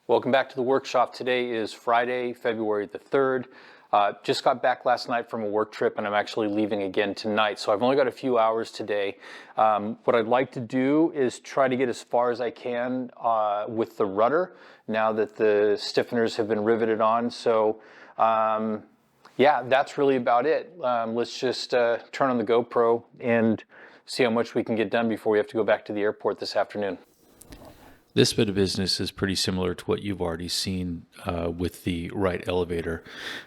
Welcome back to the workshop. Today is Friday, February the 3rd. Just got back last night from a work trip and I'm actually leaving again tonight. So I've only got a few hours today. What I'd like to do is try to get as far as I can with the rudder now that the stiffeners have been riveted on. So yeah, that's really about it. Let's just turn on the GoPro and see how much we can get done before we have to go back to the airport this afternoon. This bit of business is pretty similar to what you've already seen with the right elevator.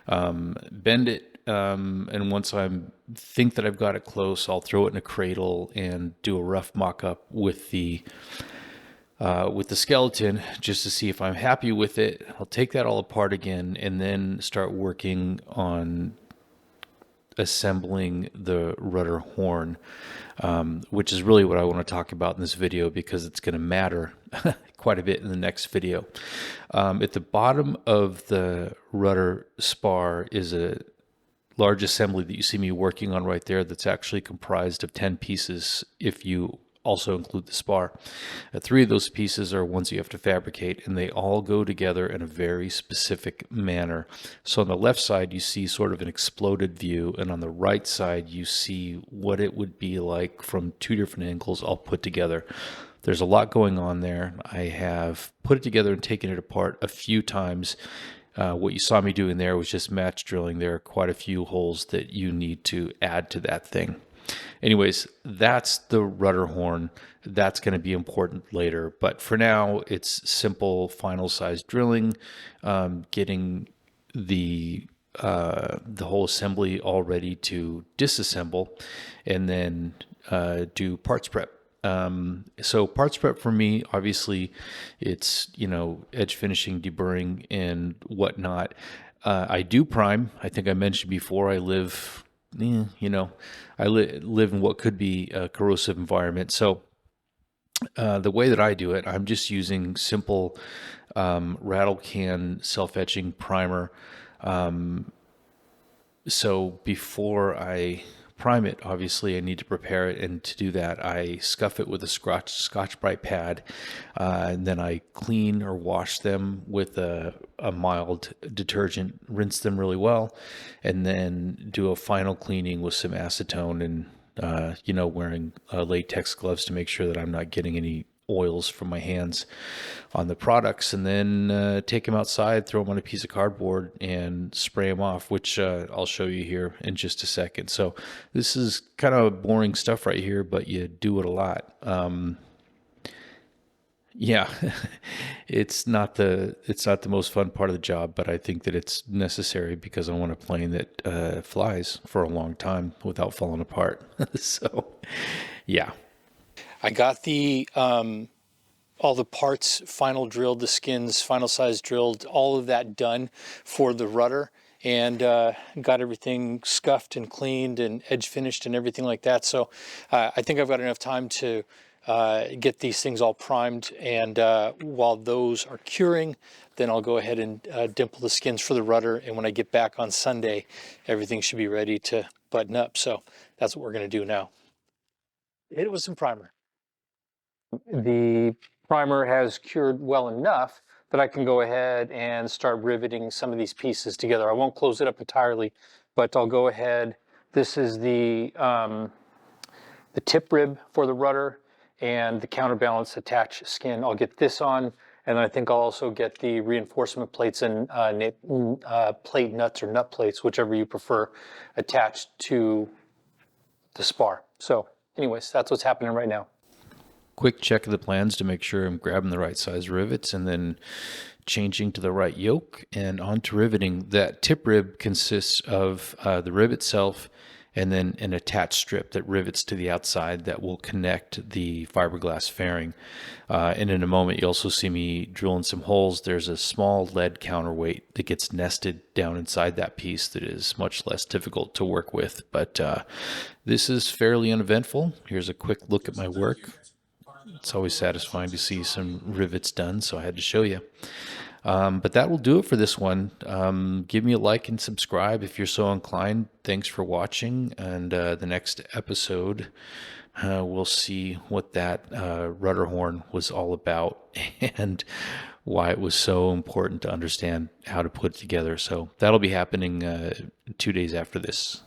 Bend it, and once I think that I've got it close, I'll throw it in a cradle and do a rough mock-up with the skeleton just to see if I'm happy with it. I'll take that all apart again and then start working on assembling the rudder horn, which is really what I want to talk about in this video because it's going to matter quite a bit in the next video. At the bottom of the rudder spar is a large assembly that you see me working on right there that's actually comprised of 10 pieces if you also include the spar. 3 of those pieces are ones you have to fabricate, and they all go together in a very specific manner. So on the left side, you see sort of an exploded view, and on the right side, you see what it would be like from 2 different angles all put together. There's a lot going on there. I have put it together and taken it apart a few times. What you saw me doing there was just match drilling. There are quite a few holes that you need to add to that thing. Anyways, that's the rudder horn. That's going to be important later. But for now, it's simple final size drilling, getting the whole assembly all ready to disassemble, and then do parts prep. So parts prep for me, obviously, it's, edge finishing, deburring, and whatnot. I do prime. I think I mentioned before, I live in what could be a corrosive environment. So the way that I do it, I'm just using simple rattle can self-etching primer. So before I prime it, obviously I need to prepare it, and to do that I scuff it with a Scotch-Brite pad, and then I clean or wash them with a mild detergent, rinse them really well, and then do a final cleaning with some acetone and wearing latex gloves to make sure that I'm not getting any oils from my hands on the products, and then take them outside, throw them on a piece of cardboard and spray them off, which I'll show you here in just a second. So this is kind of boring stuff right here, but you do it a lot. Yeah, it's not the most fun part of the job, but I think that it's necessary because I want a plane that flies for a long time without falling apart. So yeah. I got the all the parts final drilled, the skins final size drilled, all of that done for the rudder, and got everything scuffed and cleaned and edge finished and everything like that. So I think I've got enough time to get these things all primed, and while those are curing, then I'll go ahead and dimple the skins for the rudder, and when I get back on Sunday, everything should be ready to button up. So that's what we're going to do now. Hit it with some primer. The primer has cured well enough that I can go ahead and start riveting some of these pieces together. I won't close it up entirely, but I'll go ahead. This is the tip rib for the rudder and the counterbalance attach skin. I'll get this on, and I think I'll also get the reinforcement plates and plate nuts or nut plates, whichever you prefer, attached to the spar. So anyways, that's what's happening right now. Quick check of the plans to make sure I'm grabbing the right size rivets, and then changing to the right yoke and on to riveting. That tip rib consists of the rib itself and then an attached strip that rivets to the outside that will connect the fiberglass fairing. And in a moment, you'll also see me drilling some holes. There's a small lead counterweight that gets nested down inside that piece that is much less difficult to work with. But this is fairly uneventful. Here's a quick look at my work. It's always satisfying to see some rivets done, so I had to show you. But that will do it for this one. Give me a like and subscribe if you're so inclined. Thanks for watching, and the next episode we'll see what that rudder horn was all about and why it was so important to understand how to put it together. So that'll be happening 2 days after this.